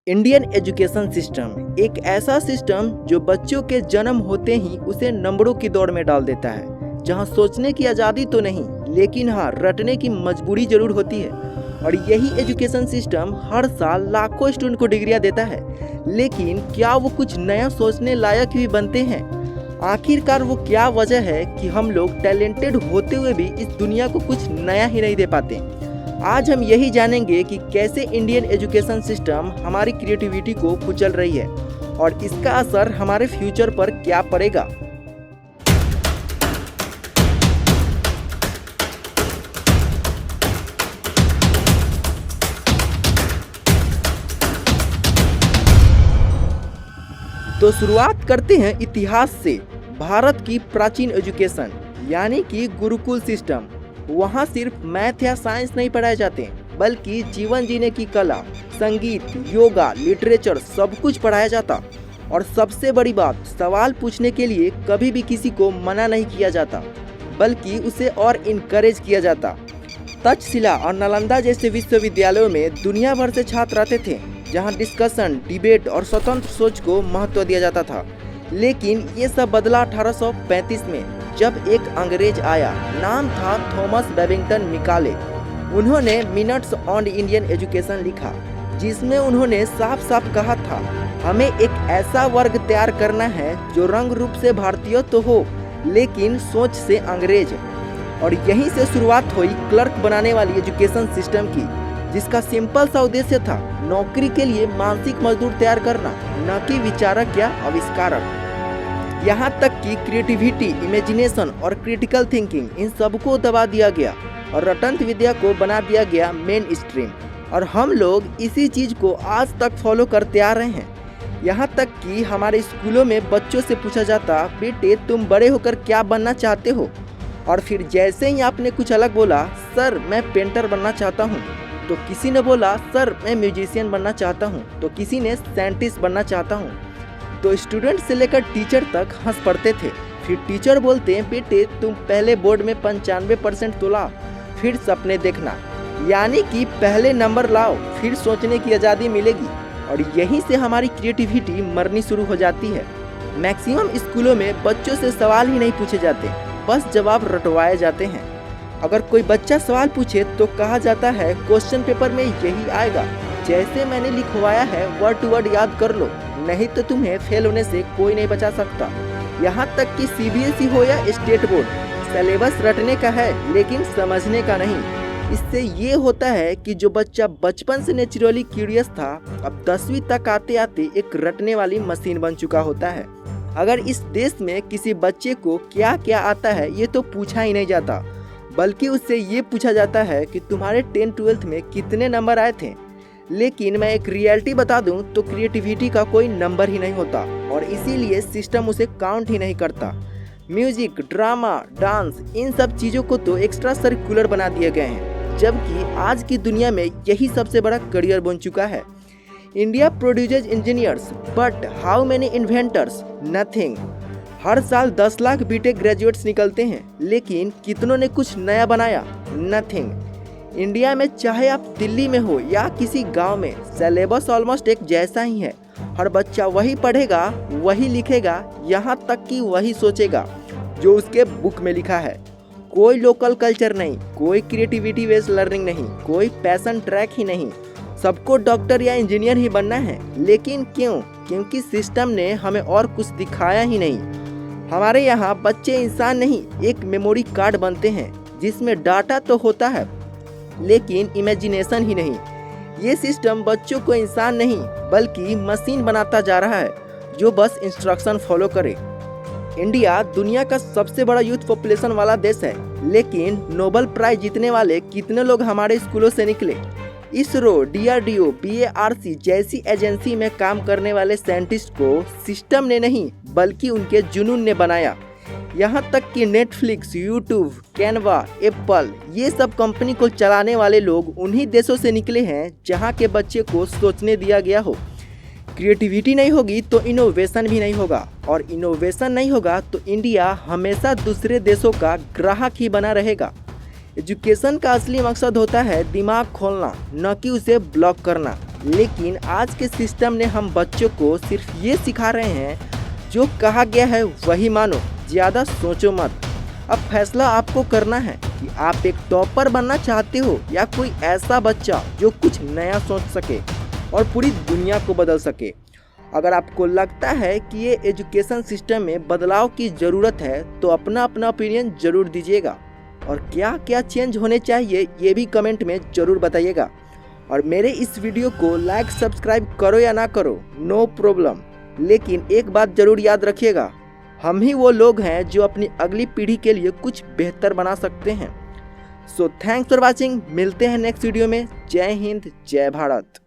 Indian education system एक ऐसा system जो बच्चों के जन्म होते ही उसे नंबरों की दौड़ में डाल देता है, जहां सोचने की आज़ादी तो नहीं लेकिन हाँ रटने की मजबूरी जरूर होती है। और यही एजुकेशन सिस्टम हर साल लाखों स्टूडेंट को डिग्रियां देता है, लेकिन क्या वो कुछ नया सोचने लायक भी बनते हैं? आखिरकार वो क्या वजह है कि हम लोग टैलेंटेड होते हुए भी इस दुनिया को कुछ नया ही नहीं दे पाते? आज हम यही जानेंगे कि कैसे इंडियन एजुकेशन सिस्टम हमारी क्रिएटिविटी को कुचल रही है और इसका असर हमारे फ्यूचर पर क्या पड़ेगा। तो शुरुआत करते हैं इतिहास से। भारत की प्राचीन एजुकेशन यानी कि गुरुकुल सिस्टम, वहाँ सिर्फ मैथ या साइंस नहीं पढ़ाए जाते बल्कि जीवन जीने की कला, संगीत, योगा, लिटरेचर सब कुछ पढ़ाया जाता। और सबसे बड़ी बात, सवाल पूछने के लिए कभी भी किसी को मना नहीं किया जाता बल्कि उसे और इनकरेज किया जाता। तक्षशिला और नालंदा जैसे विश्वविद्यालयों में दुनिया भर से छात्र आते थे, जहां डिस्कशन, डिबेट और स्वतंत्र सोच को महत्व दिया जाता था। लेकिन ये सब बदला 1835 में, जब एक अंग्रेज आया, नाम था थॉमस बेबिंगटन मिकाले। उन्होंने मिनट्स ऑन इंडियन एजुकेशन लिखा, जिसमें उन्होंने साफ साफ कहा था, हमें एक ऐसा वर्ग तैयार करना है जो रंग रूप से भारतीय तो हो लेकिन सोच से अंग्रेज। और यहीं से शुरुआत हुई क्लर्क बनाने वाली एजुकेशन सिस्टम की, जिसका सिंपल सा उद्देश्य था नौकरी के लिए मानसिक मजदूर तैयार करना, न कि विचारक या आविष्कारक। यहाँ तक कि क्रिएटिविटी, इमेजिनेशन और क्रिटिकल थिंकिंग, इन सबको दबा दिया गया और रटंत विद्या को बना दिया गया मेन स्ट्रीम। और हम लोग इसी चीज़ को आज तक फॉलो करते आ रहे हैं। यहाँ तक कि हमारे स्कूलों में बच्चों से पूछा जाता, बेटे तुम बड़े होकर क्या बनना चाहते हो? और फिर जैसे ही आपने कुछ अलग बोला, सर मैं पेंटर बनना चाहता हूँ, तो किसी ने बोला सर मैं म्यूजिशियन बनना चाहता हूँ, तो किसी ने साइंटिस्ट बनना चाहता हूँ। तो स्टूडेंट से लेकर टीचर तक हंस पड़ते थे। फिर टीचर बोलते हैं, बेटे तुम पहले बोर्ड में 95% तो लाओ, फिर सपने देखना। यानी कि पहले नंबर लाओ, फिर सोचने की आज़ादी मिलेगी। और यहीं से हमारी क्रिएटिविटी मरनी शुरू हो जाती है। मैक्सिमम स्कूलों में बच्चों से सवाल ही नहीं पूछे जाते, बस जवाब रटवाए जाते हैं। अगर कोई बच्चा सवाल पूछे तो कहा जाता है क्वेश्चन पेपर में यही आएगा, जैसे मैंने लिखवाया है वर्ड टू वर्ड याद कर लो, नहीं तो तुम्हें फेल होने से कोई नहीं बचा सकता। यहाँ तक कि CBSE हो या स्टेट बोर्ड, सिलेबस रटने का है लेकिन समझने का नहीं। इससे ये होता है कि जो बच्चा बचपन से नेचुरली क्यूरियस था, अब 10वीं तक आते आते एक रटने वाली मशीन बन चुका होता है। अगर इस देश में किसी बच्चे को क्या क्या आता है ये तो पूछा ही नहीं जाता, बल्कि उससे ये पूछा जाता है कि तुम्हारे 10th-12th में कितने नंबर आए थे। लेकिन मैं एक रियलिटी बता दूं तो क्रिएटिविटी का कोई नंबर ही नहीं होता और इसीलिए सिस्टम उसे काउंट ही नहीं करता। म्यूजिक, ड्रामा, डांस, इन सब चीज़ों को तो एक्स्ट्रा करिकुलर बना दिए गए हैं, जबकि आज की दुनिया में यही सबसे बड़ा करियर बन चुका है। India produces engineers but how many inventors? Nothing. हर साल 10 लाख बीटेक ग्रेजुएट्स निकलते हैं, लेकिन कितनों ने कुछ नया बनाया? नथिंग। इंडिया में चाहे आप दिल्ली में हो या किसी गांव में, सिलेबस ऑलमोस्ट एक जैसा ही है। हर बच्चा वही पढ़ेगा, वही लिखेगा, यहाँ तक कि वही सोचेगा जो उसके बुक में लिखा है। कोई लोकल कल्चर नहीं, कोई क्रिएटिविटी बेस्ड लर्निंग नहीं, कोई पैशन ट्रैक ही नहीं। सबको डॉक्टर या इंजीनियर ही बनना है। लेकिन क्यों? क्योंकि सिस्टम ने हमें और कुछ दिखाया ही नहीं। हमारे यहाँ बच्चे इंसान नहीं, एक मेमोरी कार्ड बनते हैं जिसमें डाटा तो होता है लेकिन इमेजिनेशन ही नहीं। ये सिस्टम बच्चों को इंसान नहीं बल्कि मशीन बनाता जा रहा है, जो बस इंस्ट्रक्शन फॉलो करे। इंडिया दुनिया का सबसे बड़ा यूथ पॉपुलेशन वाला देश है, लेकिन नोबेल प्राइज जीतने वाले कितने लोग हमारे स्कूलों से निकले? इसरो, DRDO, BARC जैसी एजेंसी में काम करने वाले साइंटिस्ट को सिस्टम ने नहीं बल्कि उनके जुनून ने बनाया। यहाँ तक कि नेटफ्लिक्स, यूट्यूब, कैनवा, एप्पल, ये सब कंपनी को चलाने वाले लोग उन्हीं देशों से निकले हैं जहाँ के बच्चे को सोचने दिया गया हो। क्रिएटिविटी नहीं होगी तो इनोवेशन भी नहीं होगा, और इनोवेशन नहीं होगा तो इंडिया हमेशा दूसरे देशों का ग्राहक ही बना रहेगा। एजुकेशन का असली मकसद होता है दिमाग खोलना, न कि उसे ब्लॉक करना। लेकिन आज के सिस्टम ने हम बच्चों को सिर्फ ये सिखा रहे हैं जो कहा गया है वही मानो, ज़्यादा सोचो मत। अब फैसला आपको करना है कि आप एक टॉपर बनना चाहते हो या कोई ऐसा बच्चा जो कुछ नया सोच सके और पूरी दुनिया को बदल सके। अगर आपको लगता है कि ये एजुकेशन सिस्टम में बदलाव की ज़रूरत है तो अपना अपना ओपिनियन ज़रूर दीजिएगा और क्या क्या चेंज होने चाहिए ये भी कमेंट में ज़रूर बताइएगा। और मेरे इस वीडियो को लाइक सब्सक्राइब करो या ना करो, नो प्रॉब्लम, लेकिन एक बात ज़रूर याद रखिएगा, हम ही वो लोग हैं जो अपनी अगली पीढ़ी के लिए कुछ बेहतर बना सकते हैं। सो थैंक्स फॉर वॉचिंग, मिलते हैं नेक्स्ट वीडियो में। जय हिंद, जय भारत।